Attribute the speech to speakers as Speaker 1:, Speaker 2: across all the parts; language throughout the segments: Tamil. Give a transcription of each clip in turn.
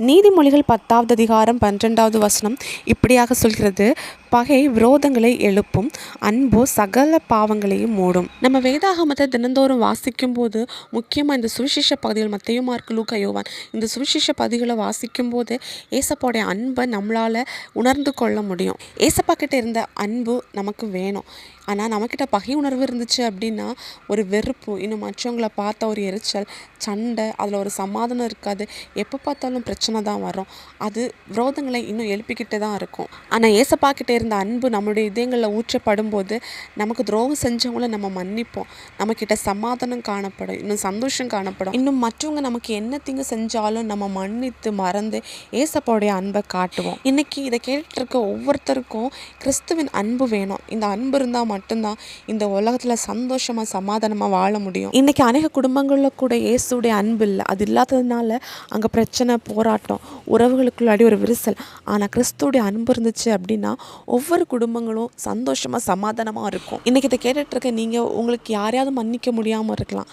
Speaker 1: நீதிமொழிகள் 10வது அதிகாரம் 12வது வசனம் இப்படியாக சொல்கிறது, பகை விரோதங்களை எழுப்பும், அன்போ சகல பாவங்களையும் மூடும். நம்ம வேதாகமத்தை தினந்தோறும் வாசிக்கும் போது, முக்கியமாக இந்த சுவிசேஷ பகுதிகள் மத்தேயு, மார்க்கு, லூக்கா, யோவான் இந்த சுவிசேஷ பகுதிகளை வாசிக்கும் போது ஏசப்பாவுடைய அன்பை நம்மளால் உணர்ந்து கொள்ள முடியும். ஏசப்பா கிட்ட இருந்த அன்பு நமக்கு வேணும். ஆனால் நம்மக்கிட்ட பகை உணர்வு இருந்துச்சு அப்படின்னா ஒரு வெறுப்பு, இன்னும் மற்றவங்களை பார்த்த ஒரு எரிச்சல், சண்டை, அதில் ஒரு சமாதானம் இருக்காது. எப்போ பார்த்தாலும் பிரச்சனை தான் வரும். அது விரோதங்களை இன்னும் எழுப்பிக்கிட்டு தான் இருக்கும். ஆனால் ஏசப்பா கிட்ட இருந்த அன்பு நம்மளுடைய இதயங்களில் ஊற்றப்படும் போது நமக்கு துரோகம் செஞ்சவங்கள நம்ம மன்னிப்போம். நம்மக்கிட்ட சமாதானம் காணப்படும், இன்னும் சந்தோஷம் காணப்படும். இன்னும் மற்றவங்க நமக்கு என்ன தீங்கு செஞ்சாலும் நம்ம மன்னித்து மறந்து ஏசப்பாவுடைய அன்பை காட்டுவோம். இன்னைக்கு இதை கேட்டுருக்க ஒவ்வொருத்தருக்கும் கிறிஸ்துவின் அன்பு வேணும். இந்த அன்பு இருந்தால் மட்டும்தான் இந்த உலகத்தில் சந்தோஷமாக சமாதானமாக வாழ முடியும். இன்னைக்கு அநேக குடும்பங்களில் கூட இயேசுடைய அன்பு இல்லை. அது இல்லாததுனால அங்கே பிரச்சனை, போராட்டம், உறவுகளுக்குள்ளாடி ஒரு விரிசல். ஆனால் கிறிஸ்துடைய அன்பு இருந்துச்சு அப்படின்னா ஒவ்வொரு குடும்பங்களும் சந்தோஷமாக சமாதானமாக இருக்கும். இன்றைக்கி இதை கேட்டுட்ருக்க நீங்கள் உங்களுக்கு யாரையாவது மன்னிக்க முடியாமல் இருக்கலாம்.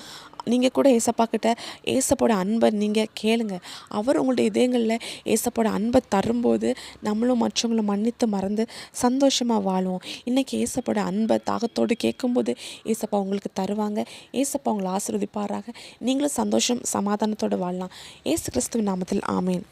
Speaker 1: நீங்கள் கூட ஏசப்பா கிட்ட ஏசப்போட அன்பை நீங்கள் கேளுங்க. அவர் உங்களுடைய இதயங்களில் ஏசப்போட அன்பை தரும்போது நம்மளும் மற்றவங்களை மன்னித்து மறந்து சந்தோஷமாக வாழுவோம். இன்றைக்கி ஏசப்போட அன்பை தாகத்தோடு கேட்கும்போது ஏசப்பா உங்களுக்கு தருவாங்க. ஏசப்பா உங்களை ஆசீர்வதிப்பாராக. நீங்களும் சந்தோஷம் சமாதானத்தோடு வாழலாம். ஏசு கிறிஸ்துவின் நாமத்தில் ஆமேன்.